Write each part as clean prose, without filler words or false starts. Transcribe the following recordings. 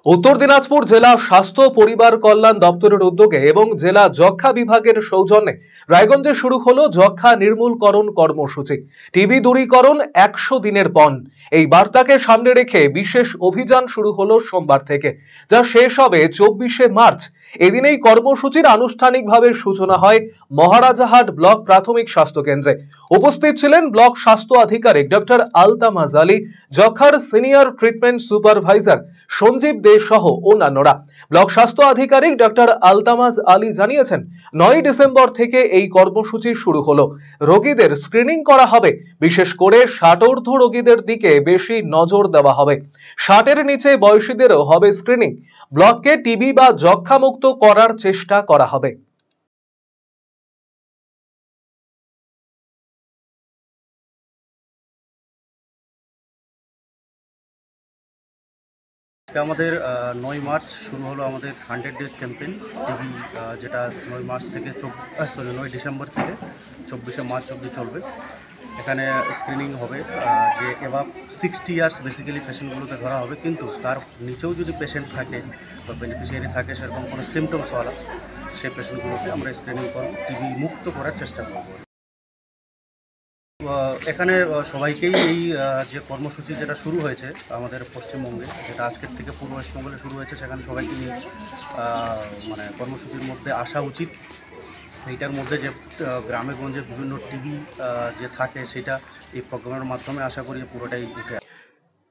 উত্তর দিনাজপুর জেলা স্বাস্থ্য পরিবার কল্যাণ দপ্তরের উদ্যোগে এবং জেলা যক্ষ্মা বিভাগের সৌজন্যে রায়গঞ্জে শুরু হলো যক্ষ্মা নির্মূলকরণ কর্মসূচি। টিবি দূরীকরণ 100 দিনের পণ, এই বার্তাকে সামনে রেখে বিশেষ অভিযান শুরু হলো সোমবার থেকে, যা শেষ হবে 24শে মার্চ। এদিন এই কর্মসূচির আনুষ্ঠানিকভাবে সূচনা হয় মহারাজাহাট ব্লক প্রাথমিক স্বাস্থ্য কেন্দ্রে। উপস্থিত ছিলেন ব্লক স্বাস্থ্য আধিকারিক ডক্টর আলতামাজ আলী, যক্ষ্মার সিনিয়র ট্রিটমেন্ট সুপারভাইজার সঞ্জীব দে সহ অন্যান্যরা। ব্লক স্বাস্থ্য আধিকারিক ডক্টর আলতামাজ আলী জানিয়েছেন, 9 ডিসেম্বর থেকে এই কর্মসূচি শুরু হলো। রোগীদের স্ক্রিনিং করা হবে, বিশেষ করে 60 রোগীদের দিকে বেশি নজর দেওয়া হবে। 60-এর নিচে বয়সীদেরও হবে স্ক্রিনিং। ব্লককে টিবি বা যক্ষ্মা মুক্ত করার চেষ্টা করা হবে। আমাদের 9 মার্চ শুরু হলো আমাদের 100 ডেজ ক্যাম্পেইন টিবি, যেটা 9 মার্চ থেকে 9 ডিসেম্বর থেকে 24শে মার্চ অবধি চলবে। এখানে স্ক্রিনিং হবে, যে এবার 60 ইয়ার্স বেসিক্যালি পেশেন্টগুলোকে ধরা হবে, কিন্তু তার নিচেও যদি পেশেন্ট থাকে বা বেনিফিশিয়ারি থাকে সেরকম কোনো সিমটমসওয়ালা, সেই পেশেন্টগুলোকে আমরা স্ক্রিনিং করব, টিবি মুক্ত করার চেষ্টা করব। এখানে সবাইকেই এই যে কর্মসূচি যেটা শুরু হয়েছে আমাদের পশ্চিমবঙ্গে, যেটা আজকের থেকে পূর্ব ওয়েস্টবেঙ্গলে শুরু হয়েছে, সেখানে সবাইকে নিয়ে মানে কর্মসূচির মধ্যে আসা উচিত। এইটার মধ্যে যে গ্রামে গঞ্জে বিভিন্ন টিবি যে থাকে, সেটা এই প্রোগ্রামের মাধ্যমে আশা করি পুরোটাই উঠে।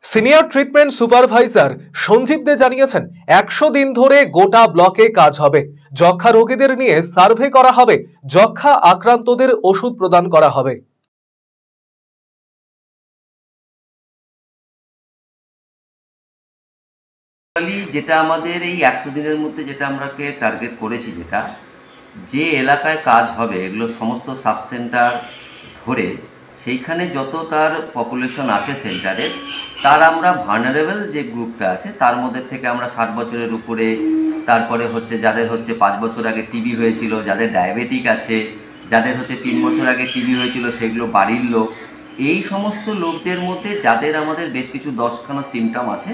সিনিয়র ট্রিটমেন্ট সুপারভাইজার সঞ্জীব দে জানিয়েছেন, 100 দিন ধরে গোটা ব্লকে কাজ হবে। যক্ষ্মা রোগীদের নিয়ে সার্ভে করা হবে, যক্ষ্মা আক্রান্তদের ওষুধ প্রদান করা হবে। যেটা আমাদের এই 100 দিনের মধ্যে যেটা আমরাকে টার্গেট করেছি, যেটা যে এলাকায় কাজ হবে এগুলো সমস্ত সাব সেন্টার ধরে সেইখানে যত তার পপুলেশন আছে সেন্টারের, তার আমরা ভার্নারেবল যে গ্রুপটা আছে তার মধ্যে থেকে আমরা 60 বছরের উপরে, তারপরে হচ্ছে যাদের হচ্ছে 5 বছর আগে টিবি হয়েছিল, যাদের ডায়াবেটিক আছে, যাদের হচ্ছে 3 বছর আগে টিবি হয়েছিল সেগুলো বাড়ির লোক, এই সমস্ত লোকদের মধ্যে যাদের আমাদের বেশ কিছু 10খানা সিমটম আছে,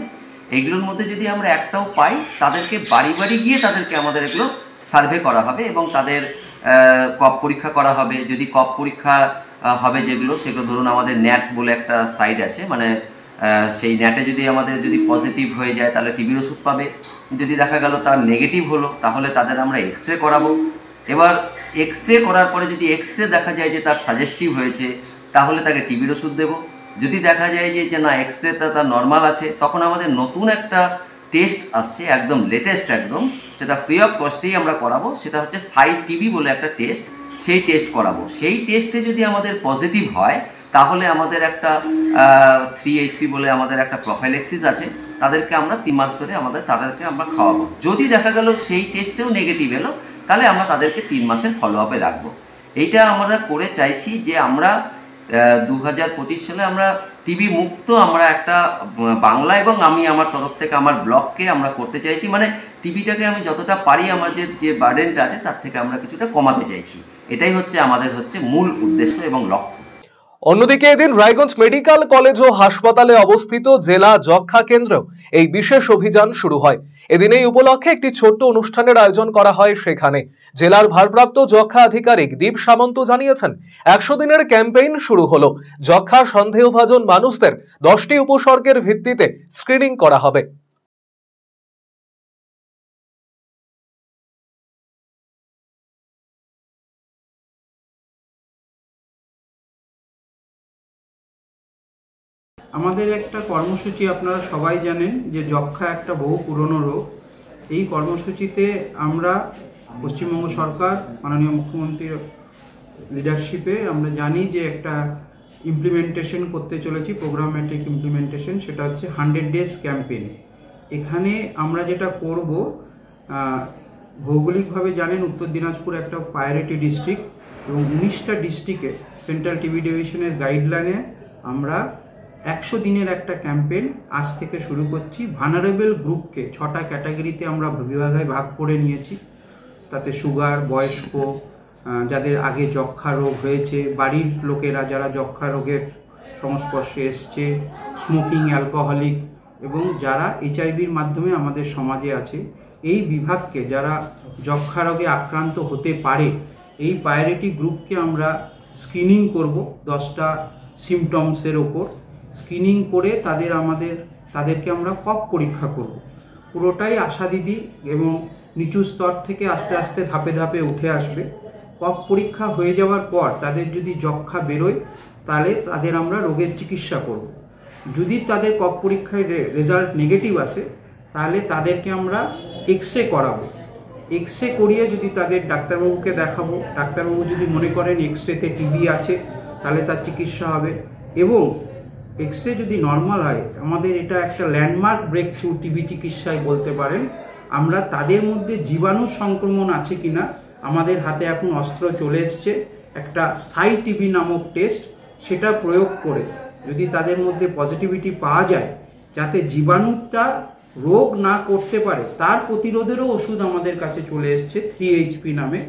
এগুলোর মধ্যে যদি আমরা একটাও পাই তাদেরকে বাড়ি বাড়ি গিয়ে তাদেরকে আমাদের এগুলো সার্ভে করা হবে এবং তাদের কফ পরীক্ষা করা হবে। যদি কফ পরীক্ষা হবে যেগুলো, সেগুলো ধরুন আমাদের ন্যাট বলে একটা সাইট আছে, মানে সেই ন্যাটে যদি আমাদের যদি পজিটিভ হয়ে যায় তাহলে টিবির ওষুধ পাবে। যদি দেখা গেল তার নেগেটিভ হলো তাহলে তাদের আমরা এক্স রে করাবো। এবার এক্স রে করার পরে যদি এক্স রে দেখা যায় যে তার সাজেস্টিভ হয়েছে তাহলে তাকে টিবির ওষুধ দেবো। যদি দেখা যায় যে না এক্স রেটা তার নর্মাল আছে, তখন আমাদের নতুন একটা টেস্ট আসছে, একদম লেটেস্ট একদম, সেটা ফ্রি অফ কস্টেই আমরা করাবো। সেটা হচ্ছে সাইট টিবি বলে একটা টেস্ট, সেই টেস্ট করাবো। সেই টেস্টে যদি আমাদের পজিটিভ হয় তাহলে আমাদের একটা 3HP বলে আমাদের একটা প্রোফাইল্যাক্সিস আছে, তাদেরকে আমরা 3 মাস ধরে তাদেরকে আমরা খাওয়াবো। যদি দেখা গেল সেই টেস্টেও নেগেটিভ এলো তাহলে আমরা তাদেরকে 3 মাসের ফলো আপে রাখবো। এইটা আমরা করে চাইছি যে আমরা 2025 সালে আমরা টিবি মুক্ত আমরা একটা বাংলা, এবং আমি আমার তরফ থেকে আমার ব্লককে আমরা করতে চাইছি, মানে টিবিটাকে আমি যতটা পারি আমাদের যে বার্ডেনটা আছে তার থেকে আমরা কিছুটা কমাতে চাইছি। এটাই হচ্ছে আমাদের মূল উদ্দেশ্য এবং লক্ষ্য। অন্যদিকে এদিন রায়গঞ্জ মেডিকেল কলেজ ও হাসপাতালে অবস্থিত জেলা যক্ষ্মা কেন্দ্র এই বিশেষ অভিযান শুরু হয়। এদিন এই উপলক্ষে একটি ছোট্ট অনুষ্ঠানের আয়োজন করা হয়। সেখানে জেলার ভারপ্রাপ্ত যক্ষ্মা আধিকারিক দীপ সামন্ত জানিয়েছেন, 100 দিনের ক্যাম্পেইন শুরু হলো। যক্ষ্মা সন্দেহভাজন মানুষদের 10টি উপসর্গের ভিত্তিতে স্ক্রিনিং করা হবে। আমাদের একটা কর্মসূচি, আপনারা সবাই জানেন যে যক্ষ্মা একটা বহু পুরনো রোগ। এই কর্মসূচিতে আমরা পশ্চিমবঙ্গ সরকার মাননীয় মুখ্যমন্ত্রীর লিডারশিপে আমরা জানি যে একটা ইমপ্লিমেন্টেশন করতে চলেছি, প্রোগ্রামেটিক ইমপ্লিমেন্টেশন, সেটা হচ্ছে 100 ডেজ ক্যাম্পেইন। এখানে আমরা যেটা করব, ভৌগোলিকভাবে জানেন উত্তর দিনাজপুর একটা প্রায়োরিটি ডিস্ট্রিক্ট এবং 19টা ডিস্ট্রিক্টে সেন্ট্রাল টিবি ডিভিশনের গাইডলাইনে আমরা 100 দিনের একটা ক্যাম্পেইন আজ থেকে শুরু করছি। ভানারেবল গ্রুপকে 6টা ক্যাটাগরিতে আমরা বিভাগে ভাগ করে নিয়েছি। তাতে সুগার, বয়স্ক, যাদের আগে যক্ষ্মা রোগ হয়েছে, বাড়ির লোকেরা যারা যক্ষ্মা রোগের সংস্পর্শে এসছে, স্মোকিং, অ্যালকোহলিক, এবং যারা এইচআইভির মাধ্যমে আমাদের সমাজে আছে, এই বিভাগকে যারা যক্ষ্মা রোগে আক্রান্ত হতে পারে এই প্রায়োরিটি গ্রুপকে আমরা স্ক্রিনিং করব 10টা সিমটমসের ওপর। স্ক্রিনিং করে তাদেরকে আমরা কফ পরীক্ষা করব। পুরোটাই আশা দিদি এবং নিচু স্তর থেকে আস্তে আস্তে ধাপে ধাপে উঠে আসবে। কফ পরীক্ষা হয়ে যাওয়ার পর তাদের যদি যক্ষ্মা বেরোয় তাহলে তাদের আমরা রোগের চিকিৎসা করব। যদি তাদের কফ পরীক্ষায় রেজাল্ট নেগেটিভ আসে তাহলে তাদেরকে আমরা এক্সরে করাবো। এক্সরে করিয়ে যদি তাদের ডাক্তারবাবুকে দেখাবো, ডাক্তারবাবু যদি মনে করেন এক্সরেতে টিবি আছে তাহলে তার চিকিৎসা হবে। এবং এক্সরে যদি নর্মাল হয়, আমাদের এটা একটা ল্যান্ডমার্ক ব্রেক থ্রু টিবি চিকিৎসায় বলতে পারেন। আমরা তাদের মধ্যে জীবাণু সংক্রমণ আছে কিনা, আমাদের হাতে এখন অস্ত্র চলে এসছে একটা সাই টিবি নামক টেস্ট, সেটা প্রয়োগ করে যদি তাদের মধ্যে পজিটিভিটি পাওয়া যায়, যাতে জীবাণুটা রোগ না করতে পারে তার প্রতিরোধেরও ওষুধ আমাদের কাছে চলে এসছে 3HP নামে।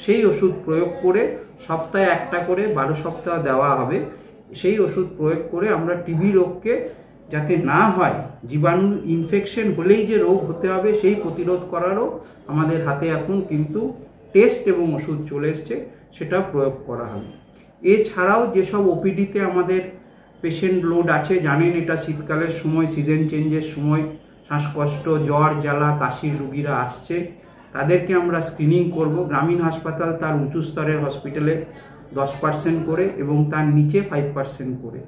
সেই ওষুধ প্রয়োগ করে সপ্তাহে একটা করে 12 সপ্তাহ দেওয়া হবে। সেই ওষুধ প্রয়োগ করে আমরা টিবি রোগকে যাতে না হয়, জীবাণু ইনফেকশন হলেই যে রোগ হতে হবে সেই প্রতিরোধ করারও আমাদের হাতে এখন কিন্তু টেস্ট এবং ওষুধ চলে এসছে, সেটা প্রয়োগ করা হবে। এছাড়াও যেসব ওপিডিতে আমাদের পেশেন্ট লোড আছে, জানেন এটা শীতকালের সময়, সিজন চেঞ্জের সময় শ্বাসকষ্ট, জ্বর, জ্বালা, কাশির রুগীরা আসছে, তাদেরকে আমরা স্ক্রিনিং করব। গ্রামীণ হাসপাতাল তার উঁচু স্তরের হসপিটালে 10% করে এবং তার নিচে 5% করে।